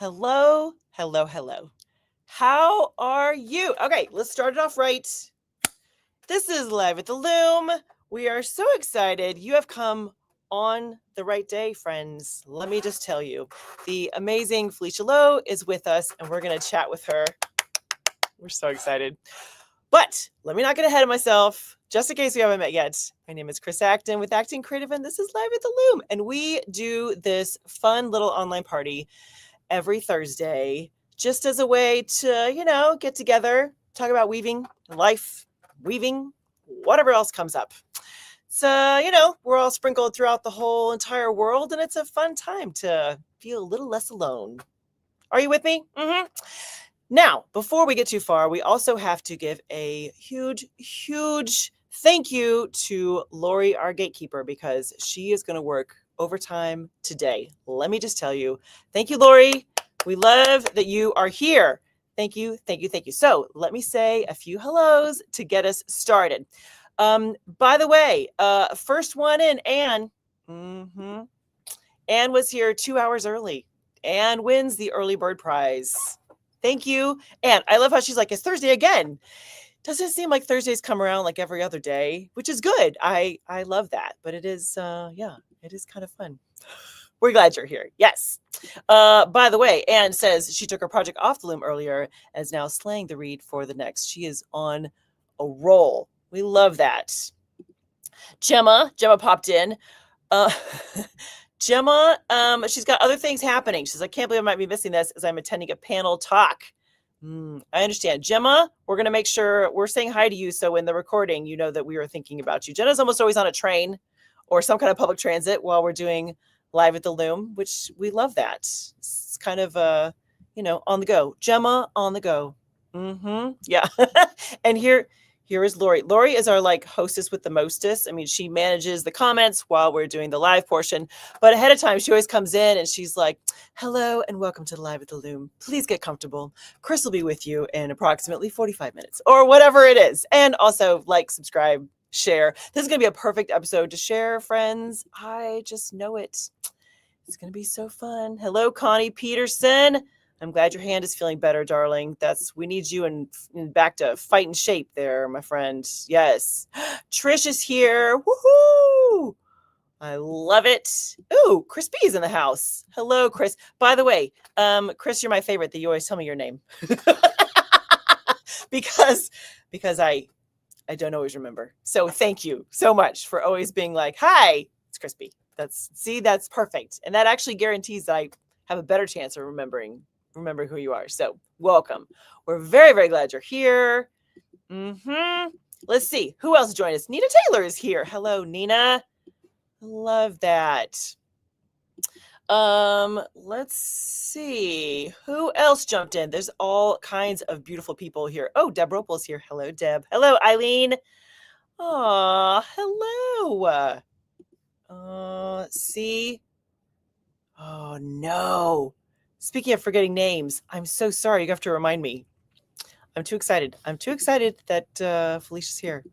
Hello, hello, hello. How are you? Okay, let's start it off right. This is Live at the Loom. We are so excited. You have come on the right day, friends. Let me just tell you, the amazing Felicia Lowe is with us, and we're going to chat with her. We're so excited. But let me not get ahead of myself, just in case we haven't met yet. My name is Chris Acton with Acting Creative, and this is Live at the Loom. And we do this fun little online party every Thursday, just as a way to, get together, talk about weaving, life, weaving, whatever else comes up. So, we're all sprinkled throughout the whole entire world, and it's a fun time to feel a little less alone. Are you with me? Mm-hmm. Now, before we get too far, we also have to give a huge, huge thank you to Lori, our gatekeeper, because she is going to work overtime today. Let me just tell you, thank you, Lori. We love that you are here. Thank you, thank you, thank you. So let me say a few hellos to get us started. By the way, first one in, Anne. Mm-hmm. Anne was here 2 hours early. Anne wins the early bird prize. Thank you. And I love how she's like, it's Thursday again. Doesn't it seem like Thursdays come around like every other day, which is good. I love that. But it is, it is kind of fun. We're glad you're here. Yes. By the way, Anne says she took her project off the loom earlier and is now slaying the read for the next. She is on a roll. We love that. Gemma popped in. Gemma, she's got other things happening. She says, I can't believe I might be missing this as I'm attending a panel talk. I understand. Gemma, we're going to make sure we're saying hi to you. So in the recording, you know that we are thinking about you. Jenna's almost always on a train or some kind of public transit while we're doing Live at the Loom, which we love that. It's kind of, on the go. Gemma on the go. Yeah. And here is Lori. Lori is our hostess with the mostest. I mean, she manages the comments while we're doing the live portion, but ahead of time, she always comes in and she's like, hello and welcome to Live at the Loom. Please get comfortable. Chris will be with you in approximately 45 minutes or whatever it is. And also subscribe, share. This is going to be a perfect episode to share, friends. I just know it. It's going to be so fun. Hello, Connie Peterson. I'm glad your hand is feeling better, darling. We need you in back to fighting shape there, my friend. Yes. Trish is here. Woohoo! I love it. Ooh, Chris B is in the house. Hello, Chris. By the way, Chris, you're my favorite that you always tell me your name. because I don't always remember. So thank you so much for always being like, hi, it's Chris B. That's perfect. And that actually guarantees that I have a better chance of remembering who you are. So welcome. We're very, very glad you're here. Let's see who else joined us. Nina Taylor is here. Hello, Nina. Love that. Let's see who else jumped in. There's all kinds of beautiful people here. Oh, Deb Ropel's here. Hello, Deb. Hello, Eileen. Oh, hello. See. Oh no. Speaking of forgetting names, I'm so sorry. You have to remind me. I'm too excited. That Felicia's here.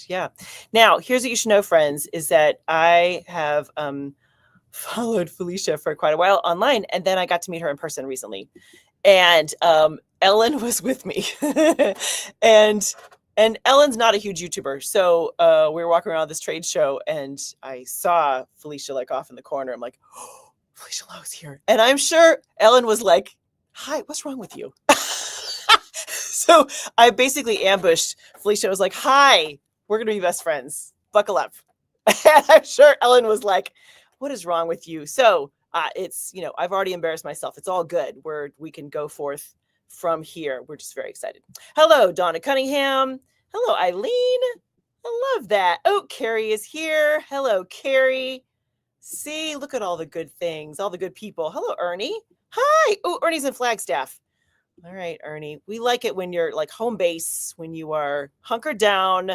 Yeah. Now, here's what you should know, friends, is that I have followed Felicia for quite a while online, and then I got to meet her in person recently. And Ellen was with me. and Ellen's not a huge YouTuber. So we were walking around this trade show, and I saw Felicia off in the corner. I'm like, oh, Felicia Lowe's here. And I'm sure Ellen was like, hi, what's wrong with you? So I basically ambushed Felicia. I was like, hi, we're going to be best friends. Buckle up. And I'm sure Ellen was like, what is wrong with you? So it's, I've already embarrassed myself. It's all good. We can go forth from here. We're just very excited. Hello, Donna Cunningham. Hello, Eileen. I love that. Oh, Carrie is here. Hello, Carrie. See, look at all the good things, all the good people. Hello, Ernie. Hi. Oh, Ernie's in Flagstaff. All right, Ernie. We like it when you're home base, when you are hunkered down,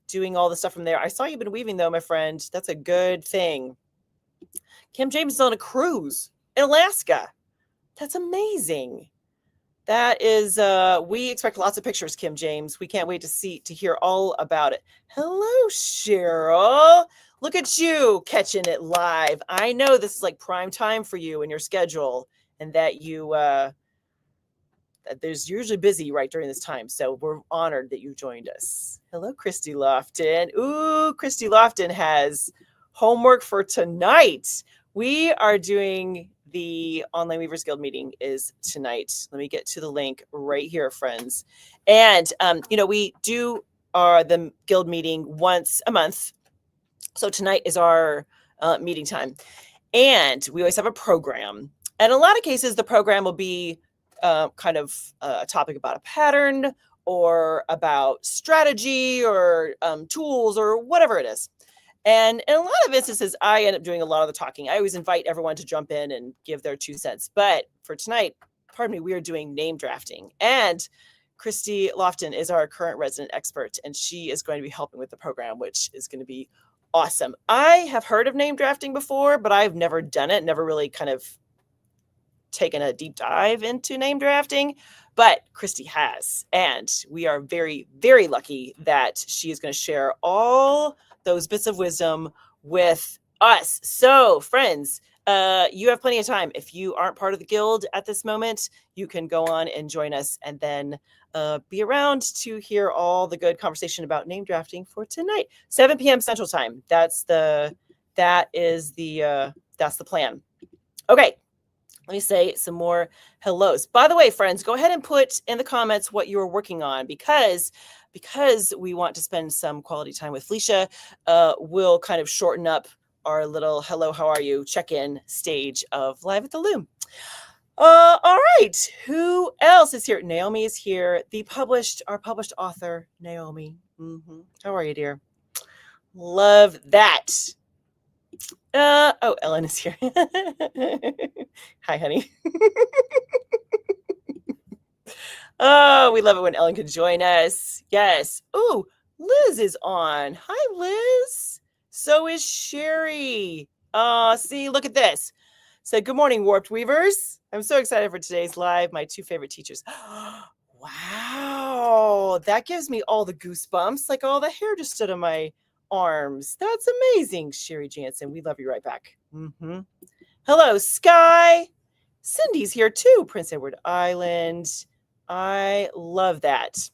doing all the stuff from there. I saw you've been weaving, though, my friend. That's a good thing. Kim James is on a cruise in Alaska. That's amazing. That is, we expect lots of pictures, Kim James. We can't wait to hear all about it. Hello, Cheryl. Look at you catching it live. I know this is prime time for you in your schedule. and that you there's usually busy right during this time. So we're honored that you joined us. Hello, Christy Lofton. Ooh, Christy Lofton has homework for tonight. We are doing the Online Weavers Guild meeting is tonight. Let me get to the link right here, friends. And, we do the guild meeting once a month. So tonight is our meeting time. And we always have a program. And in a lot of cases, the program will be kind of a topic about a pattern or about strategy or tools or whatever it is. And in a lot of instances, I end up doing a lot of the talking. I always invite everyone to jump in and give their 2 cents. But for tonight, we are doing name drafting. And Christy Lofton is our current resident expert, and she is going to be helping with the program, which is going to be awesome. I have heard of name drafting before, but I've never done it, never really kind of taken a deep dive into name drafting, but Christy has. And we are very, very lucky that she is going to share all those bits of wisdom with us. So, friends, you have plenty of time. If you aren't part of the guild at this moment, you can go on and join us and then be around to hear all the good conversation about name drafting for tonight. 7 p.m. Central Time. That's the plan. Okay. Let me say some more hellos. By the way, friends, go ahead and put in the comments what you are working on because we want to spend some quality time with Felicia. We'll kind of shorten up our little hello, how are you check-in stage of Live at the Loom. All right. Who else is here? Naomi is here. Our published author, Naomi. How are you, dear? Love that. Ellen is here. Hi, honey. Oh, we love it when Ellen can join us. Yes. Oh, Liz is on. Hi, Liz. So is Sherry. See, look at this. Said, good morning, Warped Weavers. I'm so excited for today's live. My 2 favorite teachers. Wow. That gives me all the goosebumps. Like all the hair just stood on my arms. That's amazing, Sherry Jansen. We love you right back. Hello, Sky. Cindy's here too, Prince Edward Island. I love that.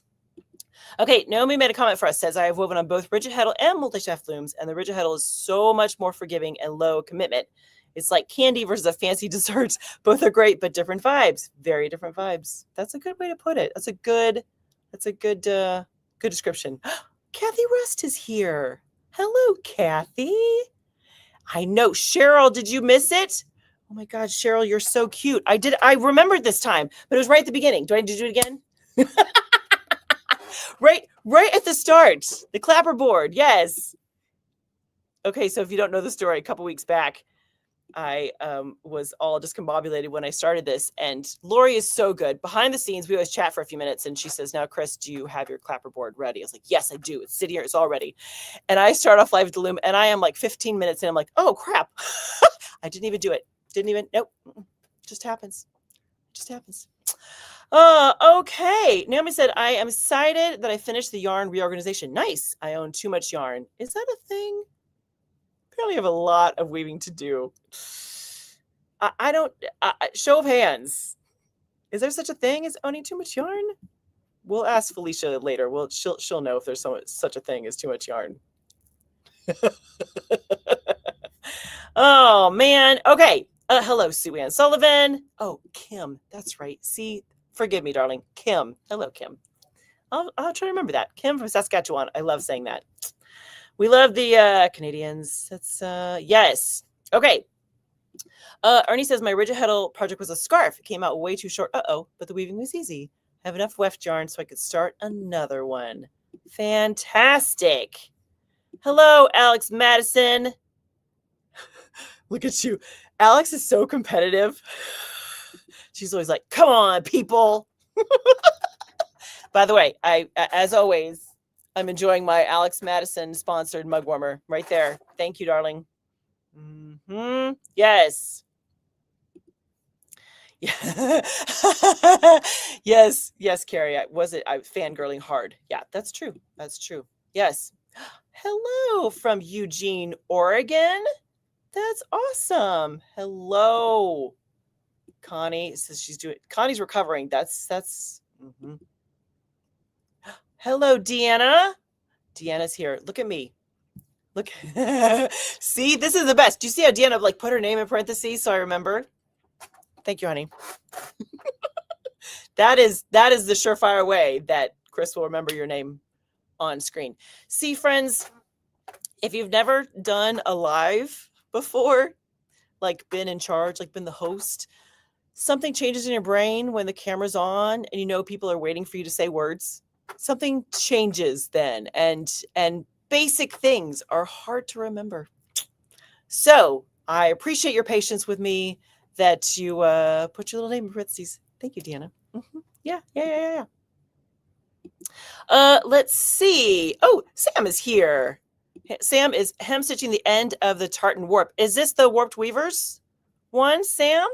Okay, Naomi made a comment for us. Says, I have woven on both rigid heddle and multi-shaft looms, and the rigid heddle is so much more forgiving and low commitment. It's like candy versus a fancy dessert. Both are great, but different vibes. Very different vibes. That's a good way to put it. That's a good description. Kathy Rust is here. Hello, Kathy. I know. Cheryl, did you miss it? Oh my God, Cheryl, you're so cute. I remembered this time, but it was right at the beginning. Do I need to do it again? Right at the start. The clapperboard, yes. Okay, so if you don't know the story, a couple weeks back, I was all discombobulated when I started this. And Lori is so good. Behind the scenes, we always chat for a few minutes. And she says, now, Chris, do you have your clapperboard ready? I was like, yes, I do. It's sitting here. It's all ready. And I start off Live at the Loom. And I am like 15 minutes in. I'm like, oh, crap. I didn't even do it. Nope. Just happens. Okay. Naomi said, I am excited that I finished the yarn reorganization. Nice. I own too much yarn. Is that a thing? Apparently have a lot of weaving to do. I don't, show of hands. Is there such a thing as owning too much yarn? We'll ask Felicia later. She'll know if there's such a thing as too much yarn. Oh, man. Okay. Hello, Sue Ann Sullivan. Oh, Kim. That's right. See, forgive me, darling. Kim. Hello, Kim. I'll try to remember that. Kim from Saskatchewan. I love saying that. We love the Canadians. That's yes. Okay. Ernie says my rigid heddle project was a scarf. It came out way too short. But the weaving was easy. I have enough weft yarn so I could start another one. Fantastic. Hello, Alex Madison. Look at you. Alex is so competitive. She's always like, come on, people. By the way, as always, I'm enjoying my Alex Madison sponsored mug warmer right there. Thank you, darling. Yes. Yes, Carrie. I fangirling hard. Yeah, that's true. Yes. Hello from Eugene, Oregon. That's awesome. Hello. Connie says Connie's recovering. That's. Hello, Deanna. Deanna's here. Look at me. Look. See, this is the best. Do you see how Deanna like put her name in parentheses so I remember? Thank you, honey. That is the surefire way that Chris will remember your name on screen. See, friends, if you've never done a live before, like been in charge, like been the host, something changes in your brain when the camera's on and you know people are waiting for you to say words. Something changes then, and basic things are hard to remember. So I appreciate your patience with me that you put your little name in parentheses. Thank you, Deanna. Yeah. Let's see. Oh, Sam is here. Sam is hem stitching the end of the tartan warp. Is this the warped weavers one, Sam?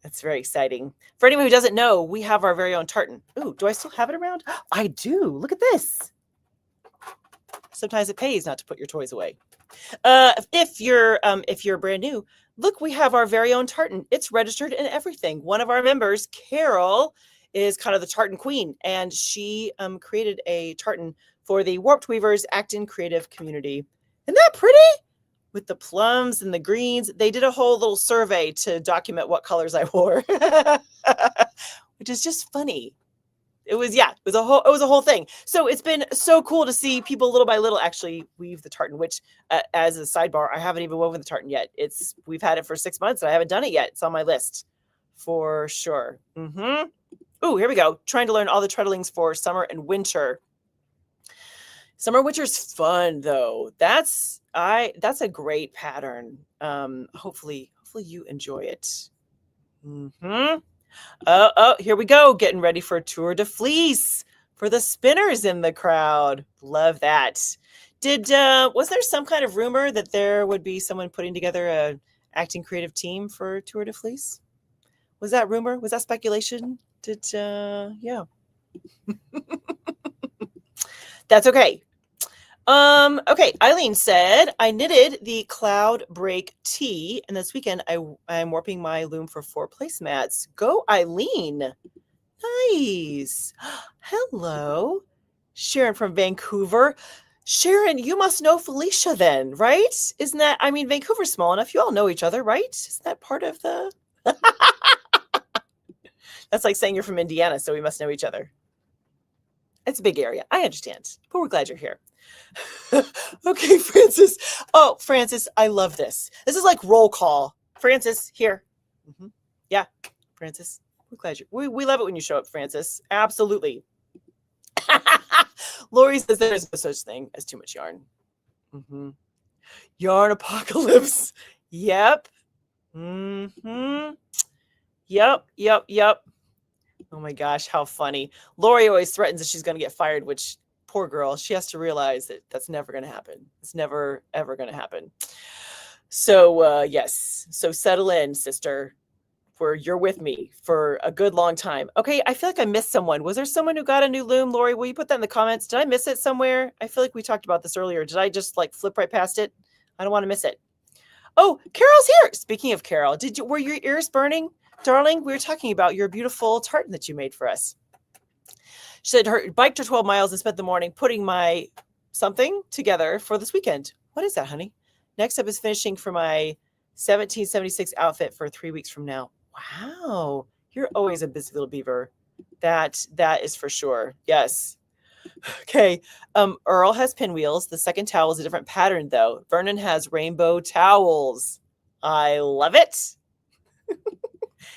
That's very exciting. For anyone who doesn't know, we have our very own tartan. Ooh, do I still have it around? I do. Look at this. Sometimes it pays not to put your toys away. If you're brand new, look, we have our very own tartan. It's registered and everything. One of our members, Carol, is kind of the tartan queen, and she created a tartan for the Warped Weavers Acton creative community. Isn't that pretty? With the plums and the greens. They did a whole little survey to document what colors I wore, which is just funny. It was a whole thing. So it's been so cool to see people little by little actually weave the tartan, which as a sidebar, I haven't even woven the tartan yet. We've had it for 6 months and I haven't done it yet. It's on my list for sure. Ooh, here we go. Trying to learn all the treadlings for summer and winter. Summer winter's fun though. That's a great pattern. Hopefully you enjoy it. Oh, here we go. Getting ready for Tour de Fleece for the spinners in the crowd. Love that. Was there some kind of rumor that there would be someone putting together a acting creative team for Tour de Fleece? Was that rumor? Was that speculation? Yeah. That's okay. Okay, Eileen said, I knitted the Cloud Break tee, and this weekend I'm warping my loom for 4 placemats. Go, Eileen. Nice. Hello. Sharon from Vancouver. Sharon, you must know Felicia then, right? Isn't that, Vancouver's small enough. You all know each other, right? Isn't that part of the... That's like saying you're from Indiana, so we must know each other. It's a big area. I understand, but we're glad you're here. Okay, Francis. Oh, Francis, I love this. This is like roll call. Francis, here. Yeah, Francis. We're glad we love it when you show up, Francis. Absolutely. Lori says there's no such thing as too much yarn. Yarn apocalypse. Yep. Yep. Oh my gosh, how funny. Lori always threatens that she's going to get fired, which, poor girl, she has to realize that that's never going to happen. It's never, ever going to happen. So, yes. So settle in, sister, where you're with me for a good long time. Okay, I feel like I missed someone. Was there someone who got a new loom? Lori, will you put that in the comments? Did I miss it somewhere? I feel like we talked about this earlier. Did I just like flip right past it? I don't want to miss it. Oh, Carol's here. Speaking of Carol, were your ears burning? Darling, we were talking about your beautiful tartan that you made for us. She said her biked her 12 miles and spent the morning putting my something together for this weekend. What is that, honey? Next up is finishing for my 1776 outfit for 3 weeks from now. Wow. You're always a busy little beaver. That is for sure. Yes. Okay. Earl has pinwheels. The second towel is a different pattern, though. Vernon has rainbow towels. I love it.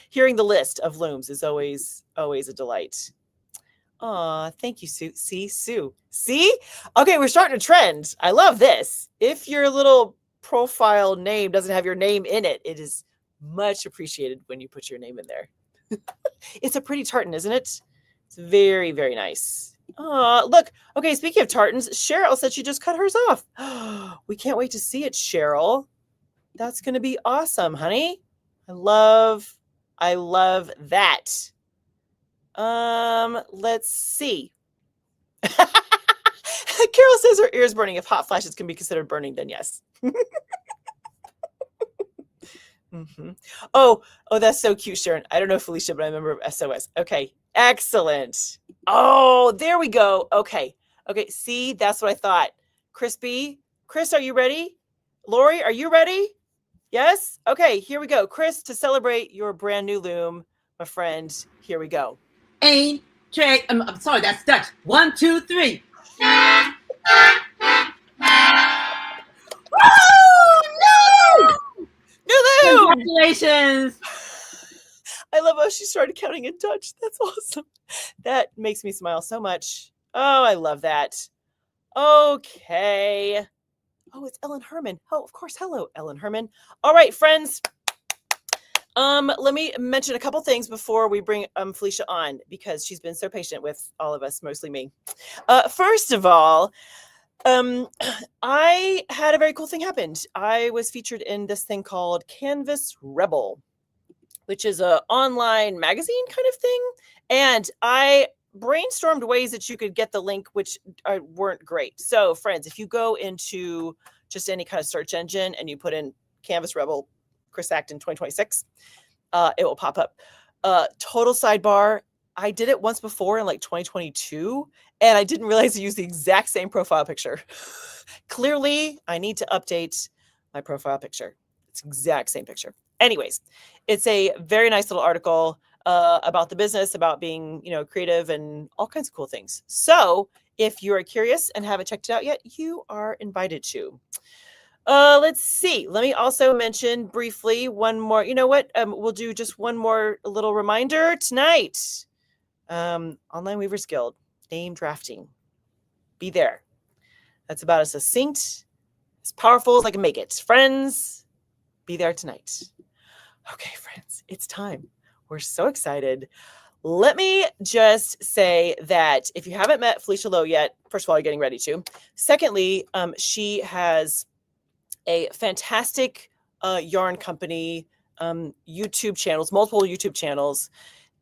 Hearing the list of looms is always a delight. Aw, thank you, Sue. Sue. See? Okay, we're starting a trend. I love this. If your little profile name doesn't have your name in it, it is much appreciated when you put your name in there. It's a pretty tartan, isn't it? It's very, very nice. Look. Okay, speaking of tartans, Cheryl said she just cut hers off. We can't wait to see it, Cheryl. That's going to be awesome, honey. I love that. Let's see. Carol says her ears burning. If hot flashes can be considered burning, then yes. Mm-hmm. Oh, that's so cute, Sharon. I don't know Felicia, but I remember SOS. Okay, excellent. Oh, there we go. Okay, see, that's what I thought. Crispy, Chris, are you ready? Lori, are you ready? Yes? Okay, here we go. Chris, to celebrate your brand new loom, my friend, here we go. I'm sorry, that's Dutch. 1, 2, 3. Woo! New loom! Congratulations. I love how she started counting in Dutch. That's awesome. That makes me smile so much. Oh, I love that. Okay. Oh, it's Ellen Herman. Oh, of course. Hello, Ellen Herman. All right, friends. Let me mention a couple things before we bring Felicia on, because she's been so patient with all of us, mostly me. First of all, I had a very cool thing happen. I was featured in this thing called Canvas Rebel, which is a online magazine kind of thing. And I brainstormed ways that you could get the link, which weren't great. So, friends, if you go into just any kind of search engine and you put in Canvas Rebel, Chris Acton 2026, it will pop up. Total sidebar, I did it once before in like 2022, and I didn't realize I used the exact same profile picture. Clearly, I need to update my profile picture. It's the exact same picture. Anyways, it's a very nice little article about the business, about being, creative and all kinds of cool things. So if you're curious and haven't checked it out yet, you are invited to. Let's see. Let me also mention briefly one more. You know what? We'll do just one more little reminder tonight. Online Weavers Guild, name drafting. Be there. That's about as succinct, as powerful as I can make it. Friends, be there tonight. Okay, friends, it's time. We're so excited. Let me just say that if you haven't met Felicia Lowe yet, first of all, you're getting ready to. Secondly, she has a fantastic yarn company, YouTube channels, multiple YouTube channels.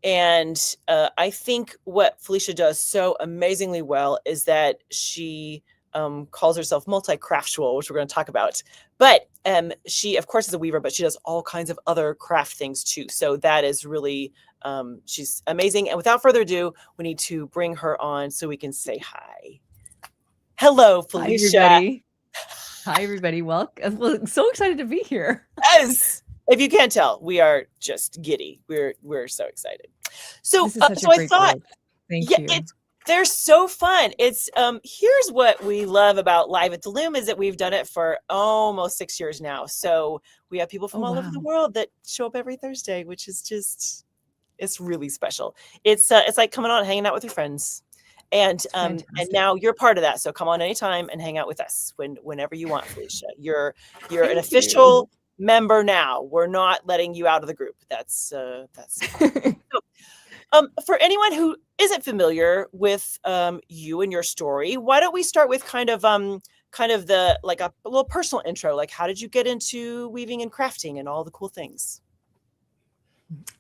And I think what Felicia does so amazingly well is that she calls herself multi-craftual, which we're going to talk about. But she, of course, is a weaver, but she does all kinds of other craft things too. So that is really, she's amazing. And without further ado, we need to bring her on so we can say hi. Hello, Felicia. Hi, everybody. Hi, everybody. Welcome. Well, so excited to be here. Yes. If you can't tell, we are just giddy. We're so excited. So, this is such a great I thought, group. Thank you. They're so fun. It's here's what we love about Live at the Loom is that we've done it for almost 6 years now. So we have people from all over the world that show up every Thursday, which is just, it's really special. It's like coming on and hanging out with your friends. And now you're part of that. So come on anytime and hang out with us whenever you want, Felicia. You're an official member now. We're not letting you out of the group. That's so, for anyone who isn't familiar with you and your story, why don't we start with kind of the like a little personal intro, like how did you get into weaving and crafting and all the cool things?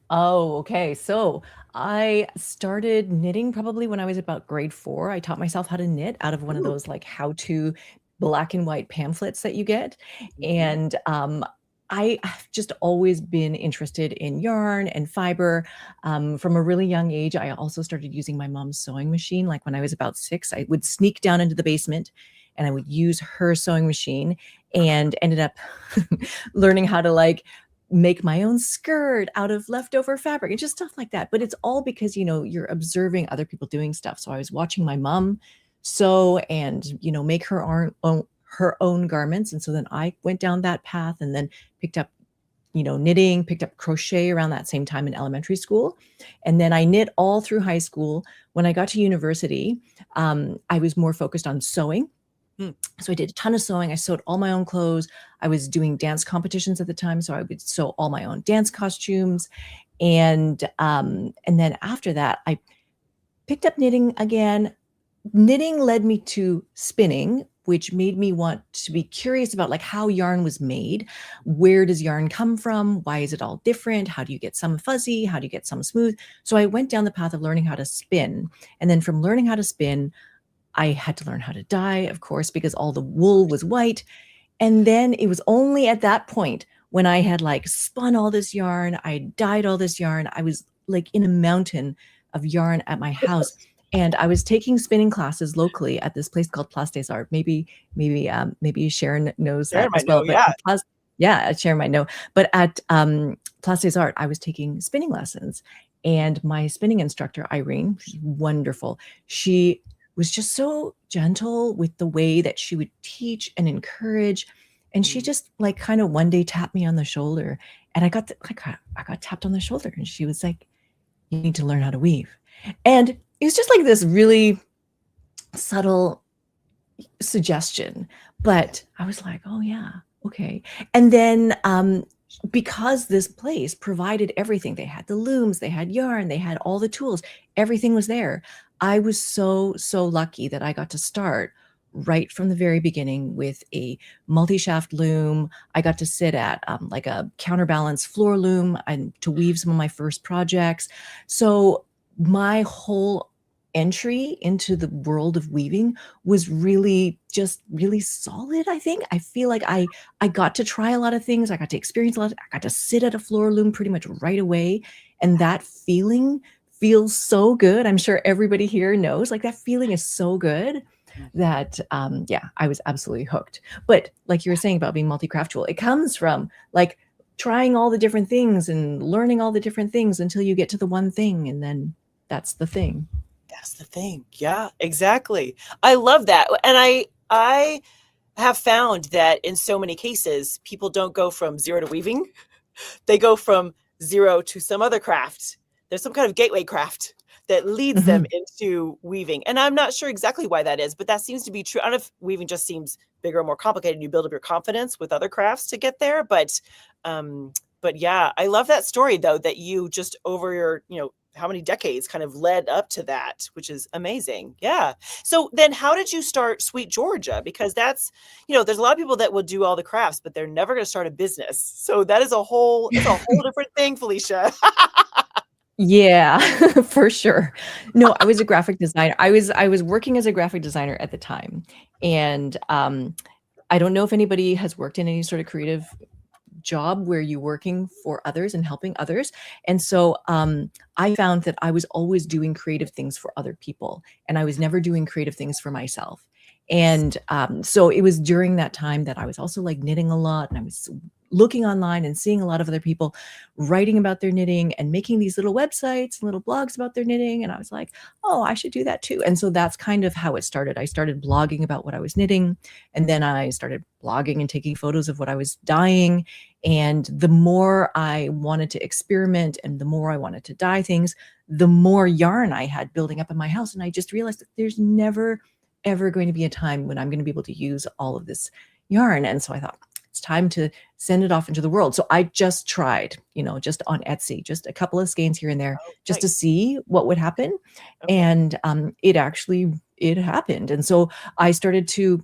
Oh, okay. So I started knitting probably when I was about grade 4. I taught myself how to knit out of one of those like how-to black and white pamphlets that you get. And I've just always been interested in yarn and fiber. From a really young age, I also started using my mom's sewing machine. Like when I was about 6, I would sneak down into the basement and I would use her sewing machine and ended up learning how to like make my own skirt out of leftover fabric and just stuff like that. But it's all because, you're observing other people doing stuff. So I was watching my mom sew and, make her own garments. And so then I went down that path and then picked up, knitting, picked up crochet around that same time in elementary school. And then I knit all through high school. When I got to university, I was more focused on sewing. So I did a ton of sewing. I sewed all my own clothes. I was doing dance competitions at the time, so I would sew all my own dance costumes. And then after that, I picked up knitting again. Knitting led me to spinning, which made me want to be curious about like how yarn was made. Where does yarn come from? Why is it all different? How do you get some fuzzy? How do you get some smooth? So I went down the path of learning how to spin. And then from learning how to spin, I had to learn how to dye, of course, because all the wool was white. And then it was only at that point when I had like spun all this yarn, I dyed all this yarn, I was like in a mountain of yarn at my house. And I was taking spinning classes locally at this place called Place des Arts. Maybe Sharon knows Sharon that as might well. know, But yeah. yeah, Sharon might know. But at Place des Arts, I was taking spinning lessons, and my spinning instructor, Irene, she's wonderful. She was just so gentle with the way that she would teach and encourage. And she just like kind of one day tapped me on the shoulder, and I got tapped on the shoulder, and she was like, "You need to learn how to weave." And it was just like this really subtle suggestion, but I was like, oh yeah, okay. And then because this place provided everything, they had the looms, they had yarn, they had all the tools, everything was there. I was so lucky that I got to start right from the very beginning with a multi-shaft loom. I got to sit at like a counterbalance floor loom and to weave some of my first projects. So my whole entry into the world of weaving was really just really solid. I think I feel like I got to try a lot of things. I got to experience a lot. I got to sit at a floor loom pretty much right away, and that feeling feels so good. I'm sure everybody here knows, like, that feeling is so good that yeah, I was absolutely hooked. But like you were saying about being multi-craftual, it comes from like trying all the different things and learning all the different things until you get to the one thing, and then that's the thing. That's the thing. Yeah, exactly. I love that. And I have found that in so many cases, people don't go from zero to weaving. They go from zero to some other craft. There's some kind of gateway craft that leads them into weaving. And I'm not sure exactly why that is, but that seems to be true. I don't know if weaving just seems bigger and more complicated and you build up your confidence with other crafts to get there. But yeah, I love that story though, that you just over your, how many decades kind of led up to that, which is amazing. Yeah. So then how did you start Sweet Georgia? Because that's, there's a lot of people that will do all the crafts, but they're never going to start a business. So that is it's a whole different thing, Felicia. Yeah, for sure. No, I was a graphic designer. I was working as a graphic designer at the time. And I don't know if anybody has worked in any sort of creative job where you're working for others and helping others. And so I found that I was always doing creative things for other people, and I was never doing creative things for myself. And so it was during that time that I was also like knitting a lot, and I was looking online and seeing a lot of other people writing about their knitting and making these little websites and little blogs about their knitting. And I was like, oh, I should do that too. And so that's kind of how it started. I started blogging about what I was knitting, and then I started blogging and taking photos of what I was dyeing. And the more I wanted to experiment and the more I wanted to dye things, the more yarn I had building up in my house. And I just realized that there's never, ever going to be a time when I'm going to be able to use all of this yarn. And so I thought, it's time to send it off into the world. So I just tried, just on Etsy, just a couple of skeins here and there, just to see what would happen. Okay. And it happened. And so I started to,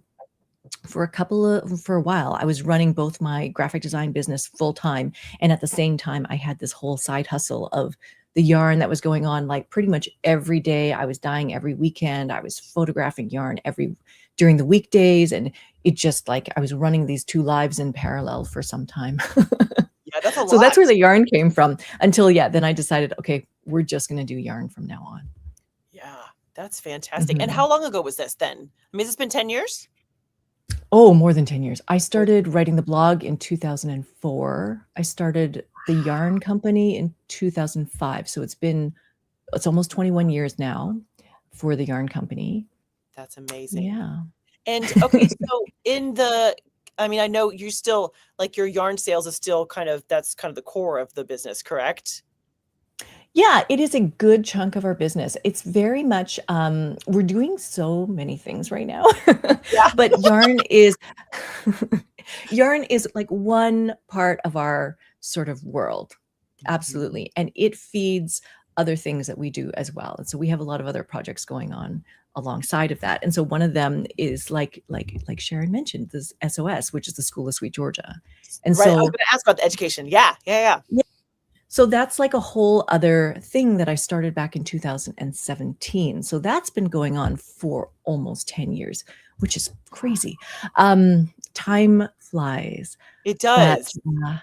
for a while, I was running both my graphic design business full time. And at the same time, I had this whole side hustle of the yarn that was going on like pretty much every day. I was dyeing every weekend. I was photographing yarn during the weekdays. And it just like, I was running these two lives in parallel for some time. Yeah, that's a lot. So that's where the yarn came from until, then I decided, okay, we're just going to do yarn from now on. Yeah, that's fantastic. And how long ago was this then? I mean, has this been 10 years? Oh, more than 10 years. I started writing the blog in 2004. I started the yarn company in 2005. So it's almost 21 years now for the yarn company. That's amazing. Yeah. And okay, so I know you're still like your yarn sales is still that's kind of the core of the business, correct? Yeah, it is a good chunk of our business. It's very much, we're doing so many things right now, Yeah. but yarn is like one part of our sort of world. Absolutely. And it feeds other things that we do as well. And so we have a lot of other projects going on alongside of that. And so one of them is like Sharon mentioned, this SOS, which is the School of Sweet Georgia. And right, so I was going to ask about the education. Yeah. So that's like a whole other thing that I started back in 2017. So that's been going on for almost 10 years, which is crazy. Time flies. It But does. uh,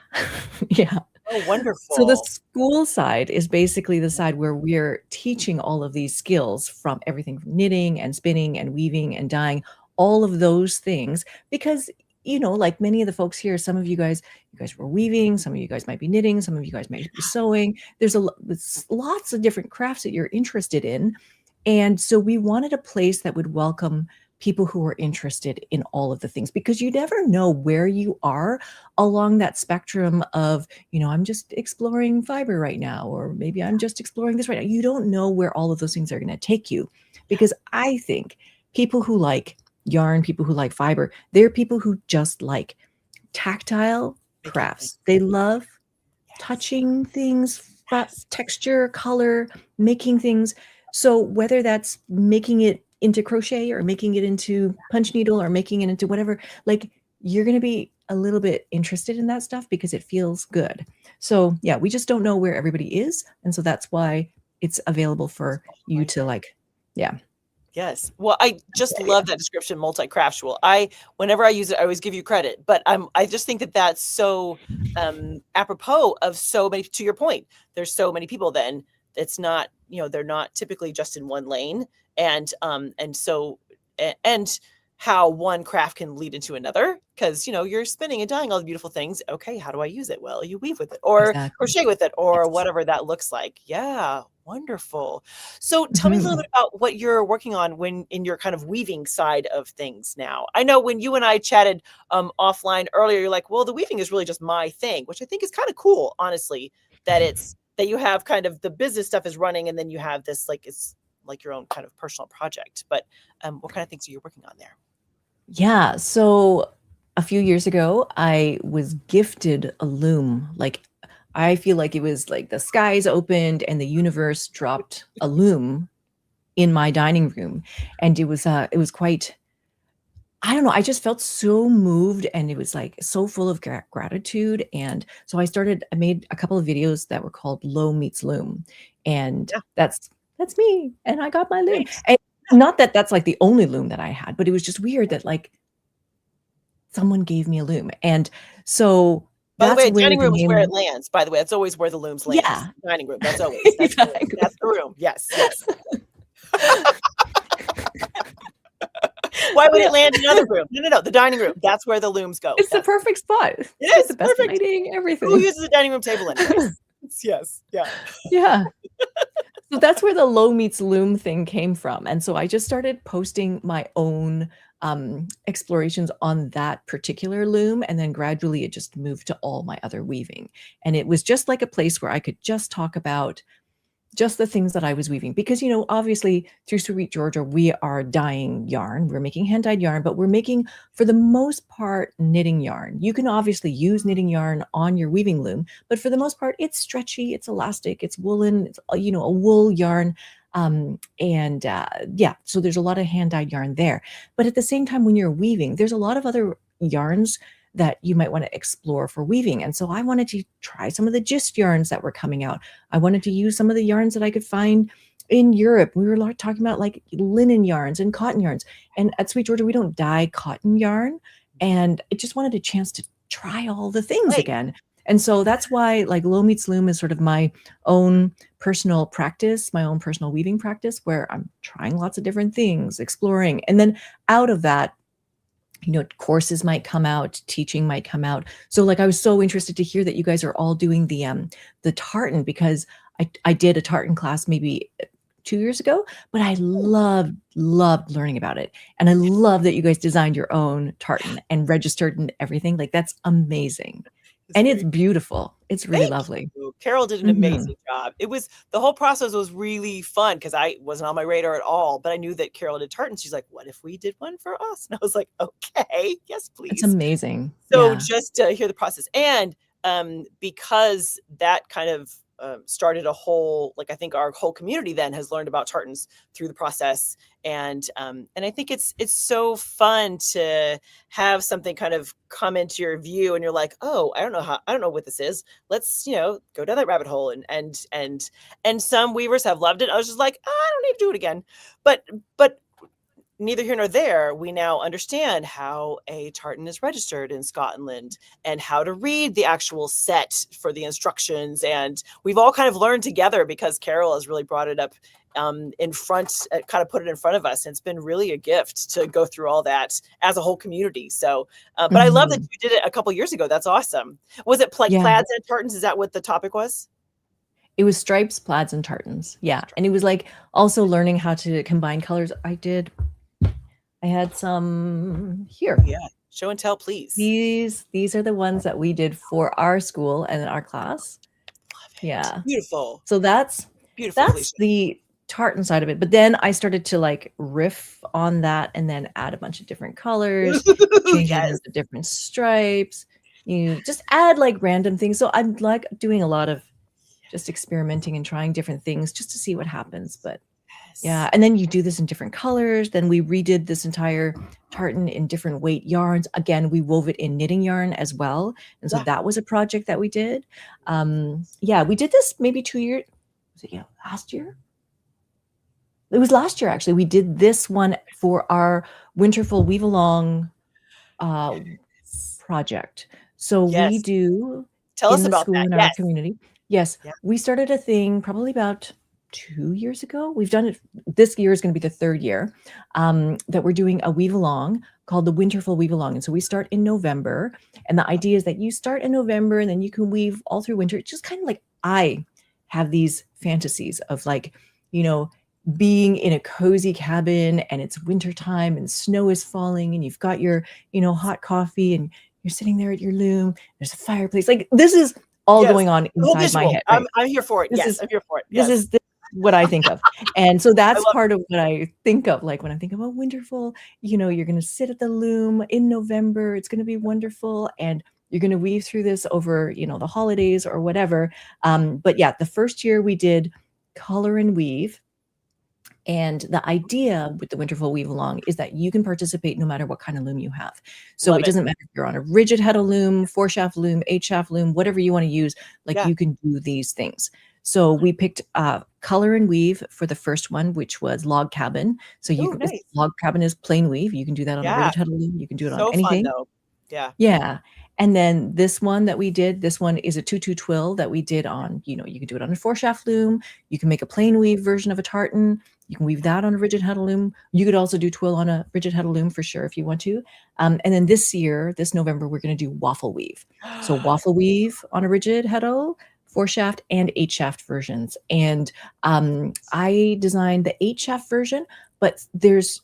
yeah. Oh, So the wonderful. school side is basically the side where we're teaching all of these skills from everything from knitting and spinning and weaving and dyeing, all of those things. Because, like many of the folks here, some of you guys were weaving, some of you guys might be knitting, some of you guys might be sewing. There's lots of different crafts that you're interested in. And so we wanted a place that would welcome people who are interested in all of the things, because you never know where you are along that spectrum of, I'm just exploring fiber right now, or maybe I'm just exploring this right now. You don't know where all of those things are going to take you, because I think people who like yarn, people who like fiber, they're people who just like tactile Making things. crafts. They love Yes. touching things, Yes. texture, color, making things. So whether that's making it into crochet or making it into punch needle or making it into whatever, like, you're going to be a little bit interested in that stuff because it feels good. So yeah, we just don't know where everybody is. And so that's why it's available for you to like, yeah. Yes. Well, I just Yeah. love that description, multi-craftual. Whenever I use it, I always give you credit, but I just think that that's so apropos of so many, to your point, there's so many people then it's not, they're not typically just in one lane. And so, and how one craft can lead into another, because, you're spinning and dyeing all the beautiful things. Okay. How do I use it? Well, you weave with it or Exactly. crochet with it or Yes. whatever that looks like. Yeah. Wonderful. So tell me a little Mhm. bit about what you're working on when in your kind of weaving side of things now. I know when you and I chatted offline earlier, you're like, well, the weaving is really just my thing, which I think is kind of cool, honestly, that you have kind of the business stuff is running and then you have this like it's like your own kind of personal project. But what kind of things are you working on there? Yeah. So a few years ago, I was gifted a loom. Like, I feel like it was like the skies opened and the universe dropped a loom in my dining room. And it was quite, I don't know, I just felt so moved, and it was like so full of gratitude. And so I made a couple of videos that were called Low Meets Loom. And Yeah, that's me. And I got my loom. nice. And not that that's like the only loom that I had, but it was just weird that like someone gave me a loom. And so By the that's way, where dining the room is where it name. lands. By the way, that's always where the looms lands. Yeah, Dining room. That's always exactly. that's the room. Yes, yes. Why would it Yeah, land in another room? No, no, no. The dining room. That's where the looms go. it's the That's perfect spot. it It's got the is best perfect. lighting, Who everything. uses a dining room table anyways? Yes, yeah. Yeah. So that's where the low meets loom thing came from. And so I just started posting my own explorations on that particular loom. And then gradually it just moved to all my other weaving. And it was just like a place where I could just talk about just the things that I was weaving. Because, obviously through Sweet Georgia, we are dyeing yarn. We're making hand dyed yarn, but we're making, for the most part, knitting yarn. You can obviously use knitting yarn on your weaving loom, but for the most part, it's stretchy, it's elastic, it's woolen, it's, a wool yarn. And yeah, so there's a lot of hand dyed yarn there. But at the same time, when you're weaving, there's a lot of other yarns that you might want to explore for weaving. And so I wanted to try some of the gist yarns that were coming out. I wanted to use some of the yarns that I could find in Europe. We were talking about like linen yarns and cotton yarns. And at Sweet Georgia, we don't dye cotton yarn. And I just wanted a chance to try all the things Right. again. And so that's why like Low Meets Loom is sort of my own personal practice, my own personal weaving practice, where I'm trying lots of different things, exploring. And then out of that, courses might come out, teaching might come out. So like I was so interested to hear that you guys are all doing the tartan, because I did a tartan class maybe 2 years ago, but I loved learning about it. And I love that you guys designed your own tartan and registered and everything. Like, that's amazing. It's And it's very beautiful. It's really Thank lovely. you. Carol did an Mhm. amazing job. The whole process was really fun because I wasn't on my radar at all, but I knew that Carol did tartan. She's like, "What if we did one for us?" And I was like, "Okay, yes, It's please." amazing. So Yeah. just to hear the process, and because that kind of started a whole, like, I think our whole community then has learned about tartans through the process, and I think it's so fun to have something kind of come into your view, and you're like, oh, I don't know what this is. Let's go down that rabbit hole, and some weavers have loved it. I was just like, I don't need to do it again, but neither here nor there, we now understand how a tartan is registered in Scotland and how to read the actual set for the instructions. And we've all kind of learned together because Carol has really brought it up in front, kind of put it in front of us. And it's been really a gift to go through all that as a whole community. So, but I love that you did it a couple years ago. That's awesome. Was it like plaids and tartans? Is that what the topic was? It was stripes, plaids, and tartans. Yeah. And it was like also learning how to combine colors. I had some here. Yeah. Show and tell, please. These are the ones that we did for our school and our class. Love it. Yeah. Beautiful. So that's beautiful. That's the tartan side of it. But then I started to like riff on that and then add a bunch of different colors, change it into different stripes. You just add like random things. So I'm like doing a lot of just experimenting and trying different things just to see what happens. But yeah, and then you do this in different colors. Then we redid this entire tartan in different weight yarns. Again, we wove it in knitting yarn as well. And so that was a project that we did. Yeah, we did this maybe 2 years. Was it last year? It was last year, actually. We did this one for our Winterful Weave Along project. So we do tell us in the about school that. in our community. Yes, we started a thing probably about 2 years ago. We've done it. This year is going to be the 3rd year that we're doing a weave along called the Winterful Weave Along. And so we start in November. And the idea is that you start in November and then you can weave all through winter. It's just kind of like I have these fantasies of like, being in a cozy cabin and it's wintertime and snow is falling and you've got your, hot coffee and you're sitting there at your loom. There's a fireplace. Like this is all going on inside my head. Right? I'm here for it. I'm here for it. This is what I think of. And so that's part of what I think of. Like when I think about Winterful, you're going to sit at the loom in November. It's going to be wonderful. And you're going to weave through this over, the holidays or whatever. But yeah, the first year we did color and weave. And the idea with the Winterful Weave Along is that you can participate no matter what kind of loom you have. So it doesn't matter if you're on a rigid heddle loom, 4-shaft loom, 8-shaft loom, whatever you want to use, you can do these things. So we picked color and weave for the first one, which was log cabin. So log cabin is plain weave. You can do that on a rigid heddle loom. You can do it on anything. Fun, though. Yeah. Yeah. And then this one that we did, this one is a 2-2 twill that we did on, you can do it on a 4-shaft loom. You can make a plain weave version of a tartan. You can weave that on a rigid heddle loom. You could also do twill on a rigid heddle loom for sure if you want to. And then this November, we're going to do waffle weave. So waffle weave on a rigid heddle, 4-shaft and 8-shaft versions. And I designed the 8-shaft version, but there's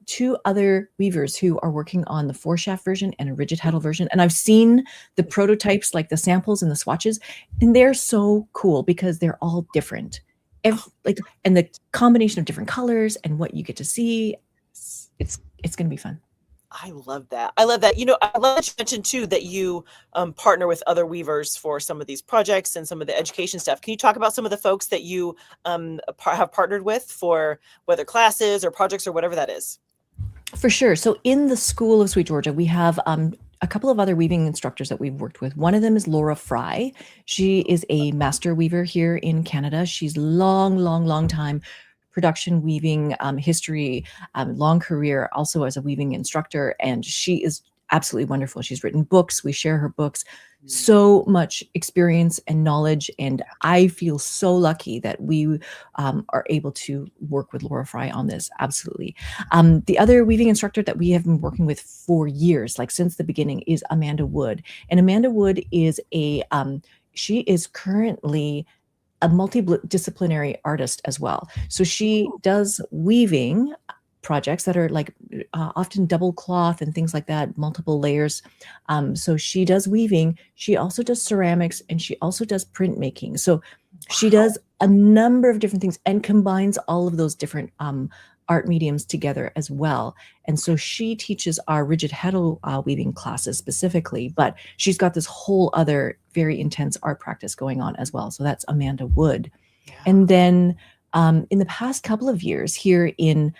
2 other weavers who are working on the 4-shaft version and a rigid heddle version. And I've seen the prototypes, like the samples and the swatches, and they're so cool because they're all different. And the combination of different colors and what you get to see, it's going to be fun. I love that. I love that. I love that you mentioned too that you partner with other weavers for some of these projects and some of the education stuff. Can you talk about some of the folks that you have partnered with for whether classes or projects or whatever that is? For sure. So in the School of Sweet Georgia, we have a couple of other weaving instructors that we've worked with. One of them is Laura Fry. She is a master weaver here in Canada. She's long time production weaving history, long career also as a weaving instructor. And she is absolutely wonderful. She's written books. We share her books. So much experience and knowledge. And I feel so lucky that we are able to work with Laura Fry on this. Absolutely. The other weaving instructor that we have been working with for years, like since the beginning, is Amanda Wood. And Amanda Wood is she is currently a multidisciplinary artist as well. So she does weaving projects that are like often double cloth and things like that, multiple layers. So she does weaving. She also does ceramics and she also does printmaking. So she does a number of different things and combines all of those different art mediums together as well. And so she teaches our rigid heddle weaving classes specifically, but she's got this whole other very intense art practice going on as well. So that's Amanda Wood. Yeah. And then in the past couple of years here in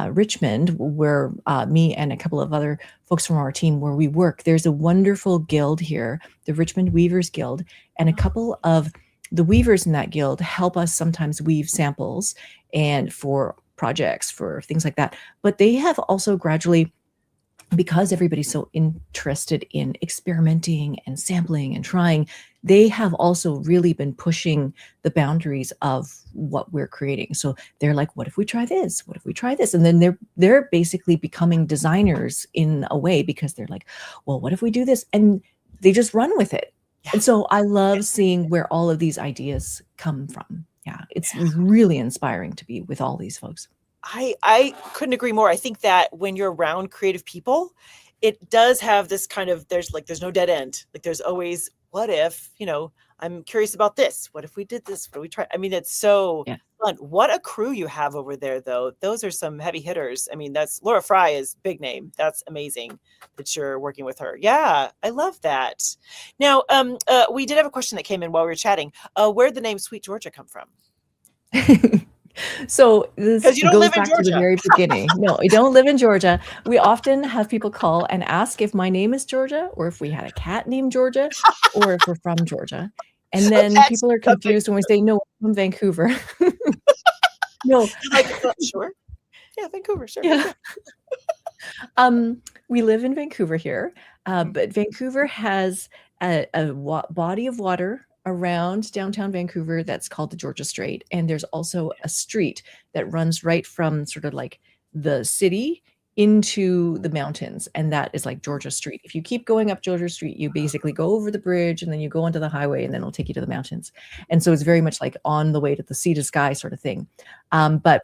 Richmond, where me and a couple of other folks from our team where we work, there's a wonderful guild here, the Richmond Weavers Guild, and a couple of the weavers in that guild help us sometimes weave samples and for projects, for things like that. But they have also gradually, because everybody's so interested in experimenting and sampling and trying, they have also really been pushing the boundaries of what we're creating. So they're like, what if we try this? What if we try this? And then they're basically becoming designers in a way, because they're like, well, what if we do this? And they just run with it. Yeah. And so I love seeing where all of these ideas come from. Yeah, it's really inspiring to be with all these folks. I couldn't agree more. I think that when you're around creative people, it does have this kind of, there's no dead end. Like there's always, what if, I'm curious about this. What if we did this? What do we try? I mean, it's so fun. What a crew you have over there, though. Those are some heavy hitters. I mean, that's Laura Fry is big name. That's amazing that you're working with her. Yeah, I love that. Now, we did have a question that came in while we were chatting. Where did the name Sweet Georgia come from? So this you don't goes live in back to the Georgia. very beginning. No, I don't live in Georgia. We often have people call and ask if my name is Georgia, or if we had a cat named Georgia, or if we're from Georgia. And then people are confused when we say, no, I'm from Vancouver. No. Like, sure. Yeah, Vancouver, sure. Yeah. We live in Vancouver here, but Vancouver has a body of water around downtown Vancouver that's called the Georgia Strait. And there's also a street that runs right from sort of like the city into the mountains. And that is like Georgia Street. If you keep going up Georgia Street, you basically go over the bridge and then you go onto the highway, and then it'll take you to the mountains. And so it's very much like on the way to the sea to sky sort of thing. But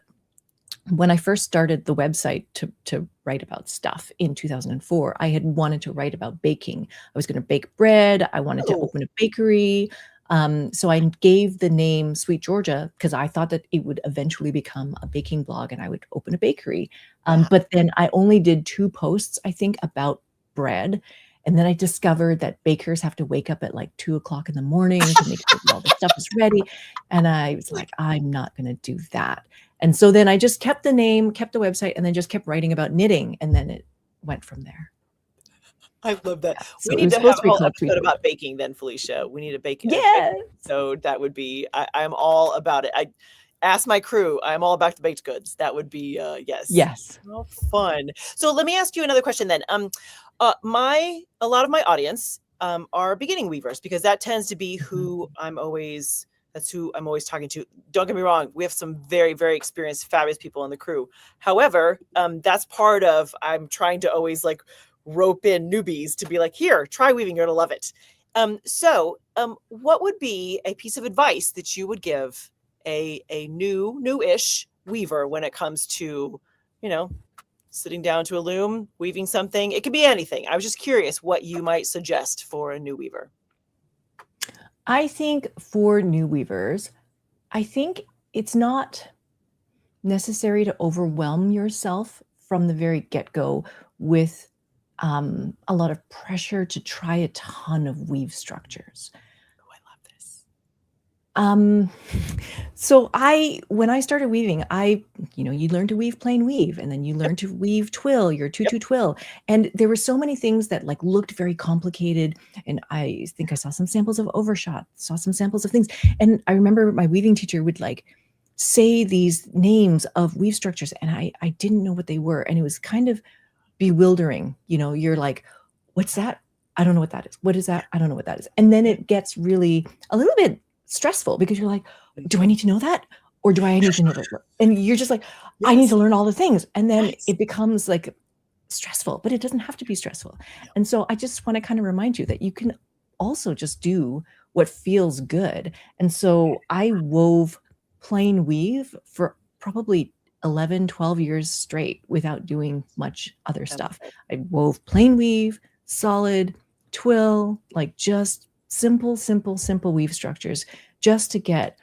when I first started the website to write about stuff in 2004, I had wanted to write about baking. I was going to bake bread. I wanted to open a bakery. So I gave the name Sweet Georgia because I thought that it would eventually become a baking blog and I would open a bakery. But then I only did 2 posts, I think, about bread. And then I discovered that bakers have to wake up at like 2 o'clock in the morning to make sure all the stuff is ready. And I was like, I'm not going to do that. And so then I just kept the name, kept the website, and then just kept writing about knitting. And then it went from there. I love that. So we need to have a whole episode about baking then, Felicia. We need a baking. Yeah. So that would be, I'm all about it. I ask my crew. I'm all about the baked goods. That would be, yes. Yes. Oh, fun. So let me ask you another question then. A lot of my audience are beginning weavers, because that tends to be who that's who I'm always talking to. Don't get me wrong. We have some very, very experienced, fabulous people in the crew. However, that's part of, I'm trying to always like rope in newbies to be like, here, try weaving. You're going to love it. So what would be a piece of advice that you would give a new-ish weaver when it comes to, sitting down to a loom, weaving something? It could be anything. I was just curious what you might suggest for a new weaver. I think for new weavers, I think it's not necessary to overwhelm yourself from the very get-go with a lot of pressure to try a ton of weave structures. Oh, I love this. So when I started weaving, you learn to weave plain weave, and then you learn to weave twill, your tutu twill. And there were so many things that like looked very complicated. And I think I saw some samples of overshot, saw some samples of things. And I remember my weaving teacher would like say these names of weave structures, and I didn't know what they were. And it was kind of bewildering. You're like, what's that? I don't know what that is. What is that? I don't know what that is. And then it gets really a little bit stressful, because you're like, do I need to know that? Or do I need to know that? And you're just like, I need to learn all the things. And then it becomes like stressful, but it doesn't have to be stressful. And so I just want to kind of remind you that you can also just do what feels good. And so I wove plain weave for probably 11, 12 years straight without doing much other stuff. I wove plain weave, solid, twill, like just simple weave structures, just to get,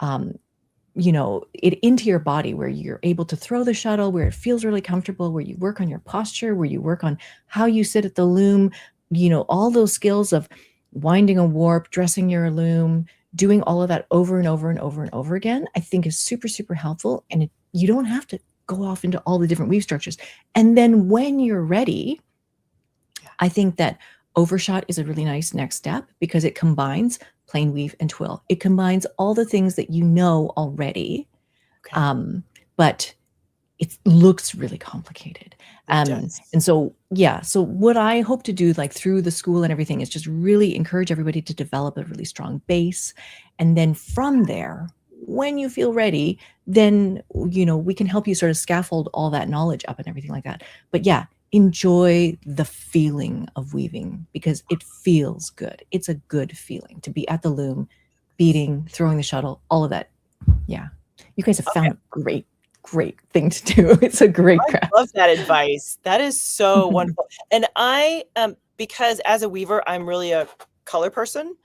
it into your body, where you're able to throw the shuttle, where it feels really comfortable, where you work on your posture, where you work on how you sit at the loom, all those skills of winding a warp, dressing your loom, doing all of that over and over and over and over again, I think is super, super helpful. And you don't have to go off into all the different weave structures. And then when you're ready, I think that overshot is a really nice next step, because it combines plain weave and twill. It combines all the things that you know already, but it looks really complicated. It does. And so, yeah, so what I hope to do, like through the school and everything, is just really encourage everybody to develop a really strong base. And then from there, when you feel ready, then, we can help you sort of scaffold all that knowledge up and everything like that. But yeah, enjoy the feeling of weaving because it feels good. It's a good feeling to be at the loom, beating, throwing the shuttle, all of that. Yeah. You guys have found a great thing to do. It's a great craft. I love that advice. That is so wonderful. And I, because as a weaver, I'm really a color person.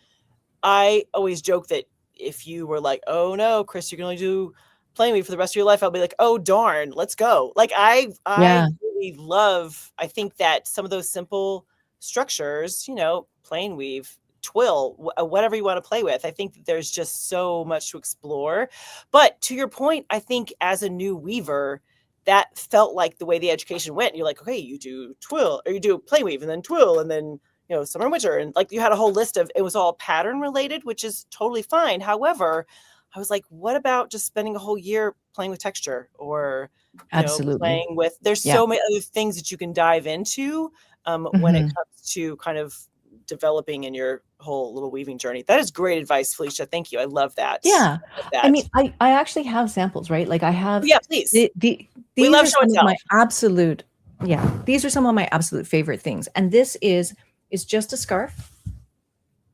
I always joke that if you were like, oh no, Chris, you can only do plain weave for the rest of your life, I'll be like, oh darn, let's go. Like I really love, I think that some of those simple structures, plain weave, twill, whatever you want to play with. I think that there's just so much to explore. But to your point, I think as a new weaver, that felt like the way the education went. You're like, okay, you do twill or you do plain weave and then twill and then summer and winter. And like you had a whole list of, it was all pattern related, which is totally fine. However, I was like, what about just spending a whole year playing with texture or playing with, there's so many other things that you can dive into when it comes to kind of developing in your whole little weaving journey. That is great advice, Felicia. Thank you. I love that. Yeah. I mean, I actually have samples, right? Like I have. Yeah, please. We love show and tell. These are some of my absolute favorite things. And this is just a scarf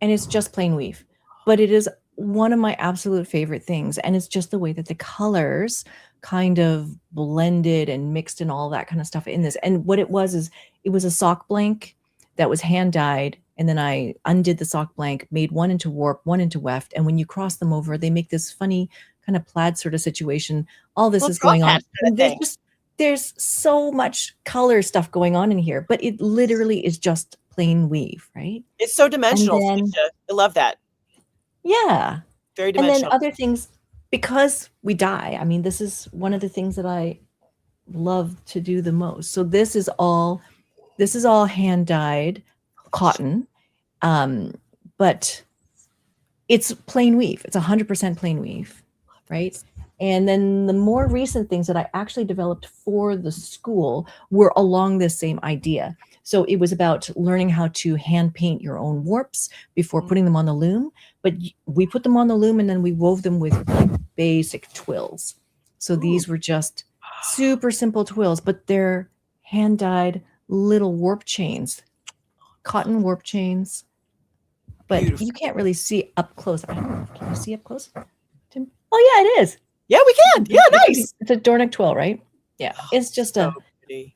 and it's just plain weave, but it is one of my absolute favorite things. And it's just the way that the colors kind of blended and mixed and all that kind of stuff in this. And what it was is it was a sock blank that was hand dyed. And then I undid the sock blank, made one into warp, one into weft. And when you cross them over, they make this funny kind of plaid sort of situation. All this is going on. There's so much color stuff going on in here, but it literally is just plain weave, right? It's so dimensional. Then, I love that. Yeah. Very dimensional. And then other things, because we dye. I mean, this is one of the things that I love to do the most. So this is all hand dyed cotton, but it's plain weave. It's 100% plain weave, right? And then the more recent things that I actually developed for the school were along this same idea. So it was about learning how to hand paint your own warps before putting them on the loom. But we put them on the loom and then we wove them with like basic twills. So these were just super simple twills, but they're hand dyed little warp chains, cotton warp chains. But you can't really see up close. I don't know. Can you see up close, Tim? Oh yeah, it is. Yeah, we can. Yeah, nice. It's a Dornick twill, right? Yeah, it's just so pretty.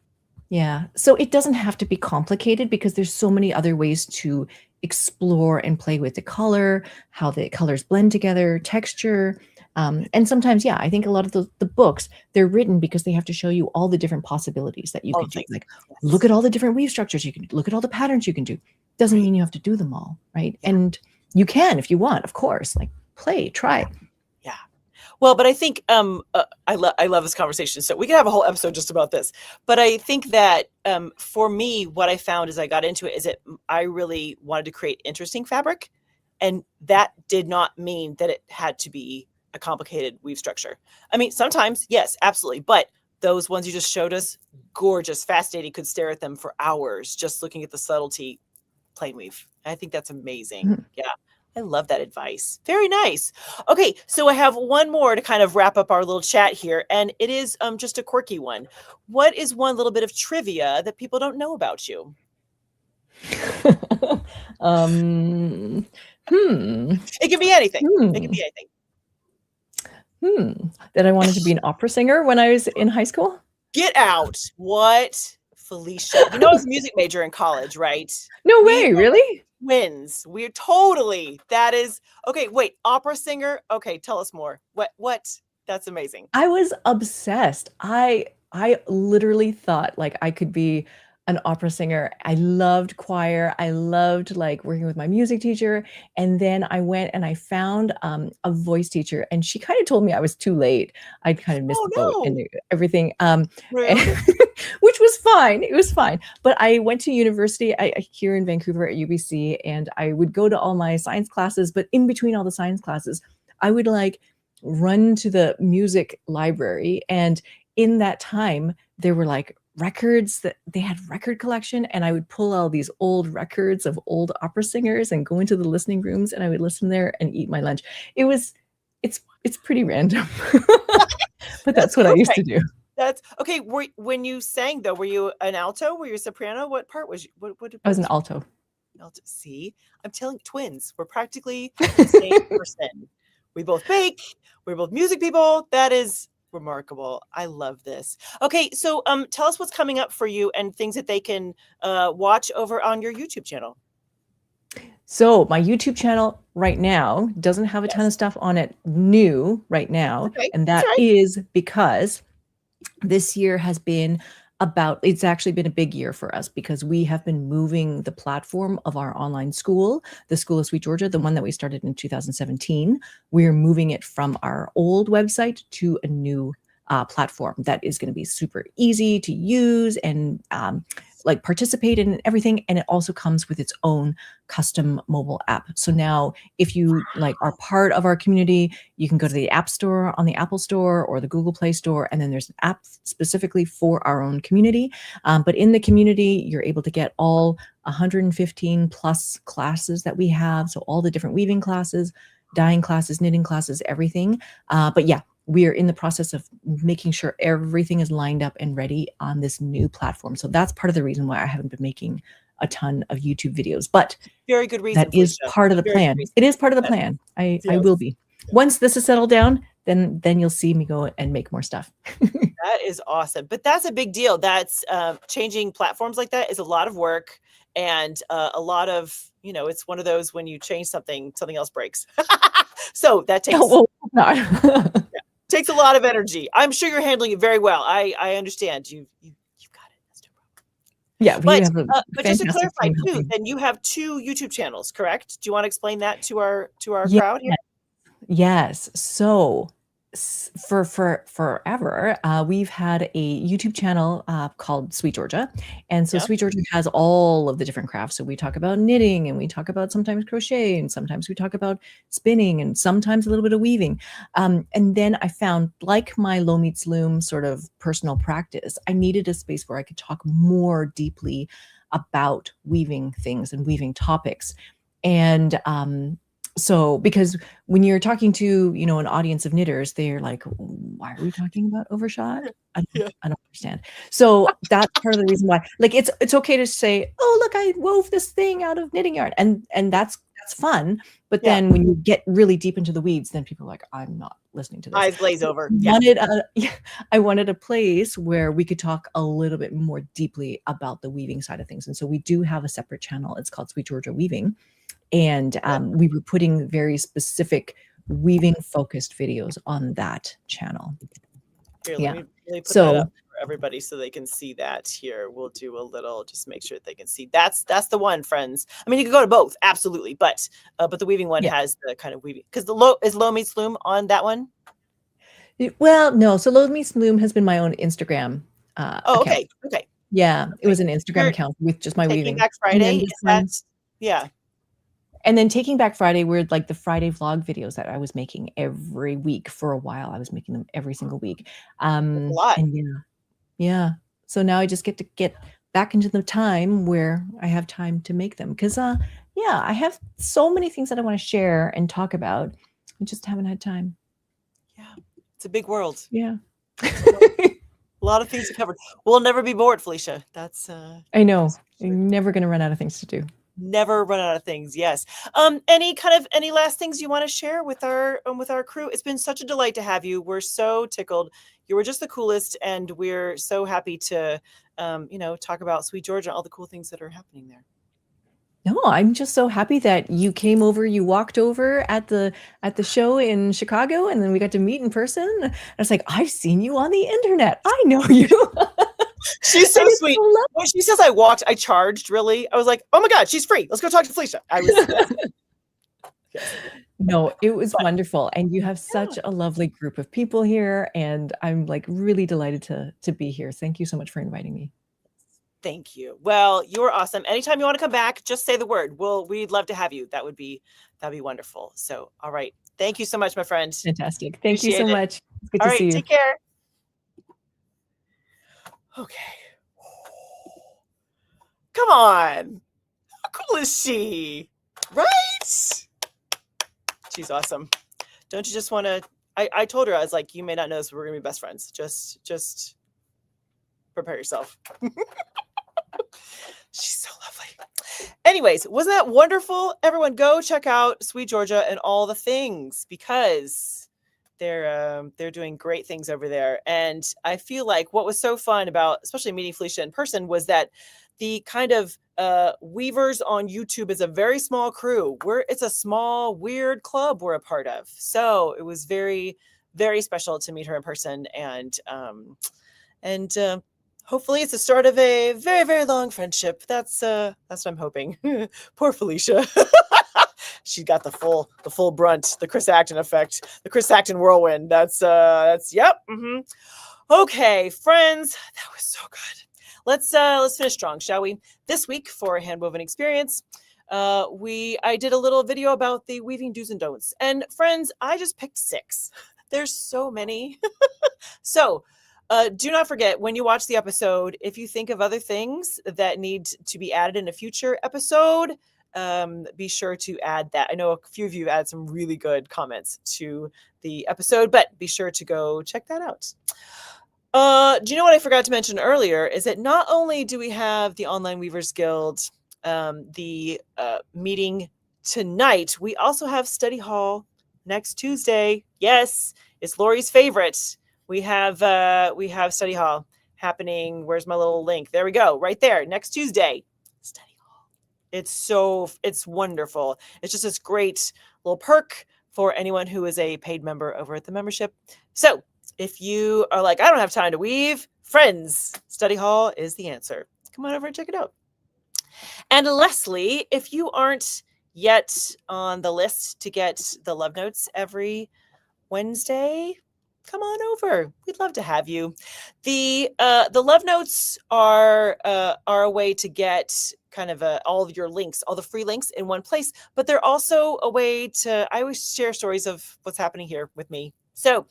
Yeah. So it doesn't have to be complicated because there's so many other ways to explore and play with the color, how the colors blend together, texture. And sometimes, I think a lot of the books, they're written because they have to show you all the different possibilities that you can do. Like, look at all the different weave structures you can do. Look at all the patterns you can do. Doesn't mean you have to do them all, right? Yeah. And you can if you want, of course. Like, play, try. Yeah. Well, but I think I love this conversation. So we can have a whole episode just about this. But I think that for me, what I found as I got into it is that I really wanted to create interesting fabric. And that did not mean that it had to be a complicated weave structure. I mean, sometimes, yes, absolutely. But those ones you just showed us, gorgeous, fascinating, could stare at them for hours just looking at the subtlety, plain weave. I think that's amazing. Mm-hmm. Yeah. I love that advice. Very nice. Okay, so I have one more to kind of wrap up our little chat here, and it is just a quirky one. What is one little bit of trivia that people don't know about you? It can be anything. It can be anything. That I wanted to be an opera singer when I was in high school? Get out. What? Felicia. I was a music major in college, right? No way, really? Twins. We're totally. That is okay. Wait, opera singer. Okay, tell us more. What? That's amazing. I was obsessed. I literally thought like I could be an opera singer. I loved choir. I loved like working with my music teacher. And then I went and I found a voice teacher, and she kind of told me I was too late. I'd kind of missed the boat and everything, really? Which was fine. It was fine. But I went to university here in Vancouver at UBC, and I would go to all my science classes. But in between all the science classes, I would like run to the music library, and in that time, there were like records that they had record collection, and I would pull all these old records of old opera singers and go into the listening rooms, and I would listen there and eat my lunch. It's pretty random, but that's what I used to do. That's okay. When you sang though, were you an alto? Were you a soprano? What part was you? What I was an alto. Alto. See, I'm telling twins. We're practically the same person. We both bake. We're both music people. That is remarkable. I love this. Okay, so tell us what's coming up for you and things that they can watch over on your YouTube channel. So my YouTube channel right now doesn't have a ton of stuff on it new right now. Okay, And that is because this year has been it's actually been a big year for us because we have been moving the platform of our online school, the School of Sweet Georgia, the one that we started in 2017. We're moving it from our old website to a new platform that is going to be super easy to use and like participate in everything. And it also comes with its own custom mobile app. So now if you like are part of our community, you can go to the App Store on the Apple Store or the Google Play Store. And then there's an app specifically for our own community. But in the community, you're able to get all 115 plus classes that we have. So all the different weaving classes, dyeing classes, knitting classes, everything. But yeah, we are in the process of making sure everything is lined up and ready on this new platform. So that's part of the reason why I haven't been making a ton of YouTube videos, but very good reason. That is part of the plan. It is part of the plan. I will be. Once this is settled down, then you'll see me go and make more stuff. That is awesome. But that's a big deal. That's changing platforms like that is a lot of work and a lot of, it's one of those when you change something else breaks. So that takes takes a lot of energy. I'm sure you're handling it very well. I understand. You've got it. That's no problem. Yeah, but just to clarify too, then you have 2 YouTube channels, correct? Do you want to explain that to our crowd here? Yes. So for forever, we've had a YouTube channel called Sweet Georgia. And so Sweet Georgia has all of the different crafts. So we talk about knitting and we talk about sometimes crochet and sometimes we talk about spinning and sometimes a little bit of weaving. And then I found, like my Low Meets Loom sort of personal practice, I needed a space where I could talk more deeply about weaving things and weaving topics. And so, because when you're talking to, an audience of knitters, they're like, why are we talking about overshot? I don't understand. So that's part of the reason why, like, it's okay to say, oh, look, I wove this thing out of knitting yarn. And that's fun. But then when you get really deep into the weeds, then people are like, I'm not listening to this. Eyes glaze over. I wanted a place where we could talk a little bit more deeply about the weaving side of things. And so we do have a separate channel. It's called Sweet Georgia Weaving. And we were putting very specific weaving focused videos on that channel. Here, let me put that up for everybody so they can see that here. We'll do a little, just make sure that they can see. That's the one, friends. I mean, you can go to both, absolutely, but the weaving one has the kind of weaving, because is Low Meets Loom on that one? Well, no. So Low Meets Loom has been my own Instagram. Okay. Yeah, it was an Instagram account with just my weaving. Back Friday, yeah. And then Taking Back Friday were like the Friday vlog videos that I was making every week for a while. I was making them every single week. That's a lot. And yeah. So now I just get to get back into the time where I have time to make them. Because I have so many things that I want to share and talk about. I just haven't had time. Yeah. It's a big world. Yeah. A lot of things to cover. We'll never be bored, Felicia. That's I know. You're never going to run out of things to do. Never run out of things. Yes. Any last things you want to share with our crew? It's been such a delight to have you. We're so tickled. You were just the coolest, and we're so happy to talk about Sweet Georgia and all the cool things that are happening there. No, I'm just so happy that you came over. You walked over at the show in Chicago, and then we got to meet in person. I was like, I've seen you on the internet. I know you. She's so sweet. When she says I walked, I charged, really. I was like, oh my God, she's free. Let's go talk to Felicia. I was No, it was wonderful. And you have such a lovely group of people here. And I'm like really delighted to be here. Thank you so much for inviting me. Thank you. Well, you were awesome. Anytime you want to come back, just say the word. We'd love to have you. That'd be wonderful. So, all right. Thank you so much, my friend. Fantastic. Thank you so much. It's good to see you. Take care. Okay. Come on. How cool is she? Right? She's awesome. Don't you just want to? I told her, I was like, you may not know this, but we're gonna be best friends. Just prepare yourself. She's so lovely. Anyways, wasn't that wonderful? Everyone, go check out Sweet Georgia and all the things, because they're doing great things over there. And I feel like what was so fun about, especially meeting Felicia in person, was that the kind of weavers on YouTube is a very small crew. It's a small, weird club we're a part of. So it was very, very special to meet her in person, and hopefully it's the start of a very, very long friendship. That's what I'm hoping. Poor Felicia. She got the full brunt, the Chris Acton effect, the Chris Acton whirlwind. That's yep. Mm-hmm. Okay, friends, that was so good. Let's finish strong, shall we? This week for a handwoven experience, I did a little video about the weaving do's and don'ts. And friends, I just picked 6. There's so many. So do not forget, when you watch the episode, if you think of other things that need to be added in a future episode, be sure to add that. I know a few of you added some really good comments to the episode, but be sure to go check that out. Do you know what I forgot to mention earlier is that not only do we have the Online Weavers Guild, the meeting tonight, we also have study hall next Tuesday. Yes, it's Lori's favorite. We have study hall happening. Where's my little link? There we go. Right there. Next Tuesday. Study hall. It's wonderful. It's just this great little perk for anyone who is a paid member over at the membership. So if you are like, I don't have time to weave, friends, study hall is the answer. Come on over and check it out. And Leslie, if you aren't yet on the list to get the love notes every Wednesday, come on over. We'd love to have you. The love notes are a way to get kind of all of your links, all the free links in one place, but they're also a way to, I always share stories of what's happening here with me. So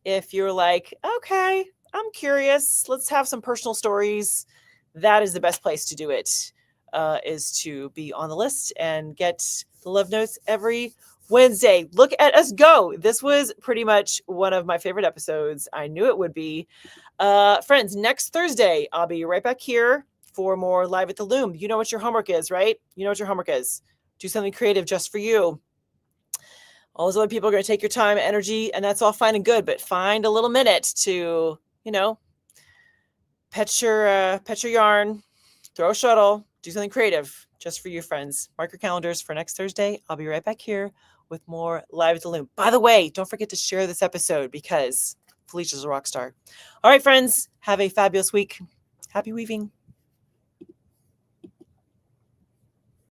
if you're like, okay, I'm curious, let's have some personal stories, that is the best place to do it, is to be on the list and get the love notes every Wednesday. Look at us go. This was pretty much one of my favorite episodes. I knew it would be. Friends, next Thursday, I'll be right back here for more Live at the Loom. You know what your homework is, right? You know what your homework is. Do something creative just for you. All those other people are going to take your time, energy, and that's all fine and good, but find a little minute to, pet your yarn, throw a shuttle, do something creative just for you, friends. Mark your calendars for next Thursday. I'll be right back here with more Live at the Loom. By the way, don't forget to share this episode because Felicia's a rock star. All right, friends, have a fabulous week. Happy weaving.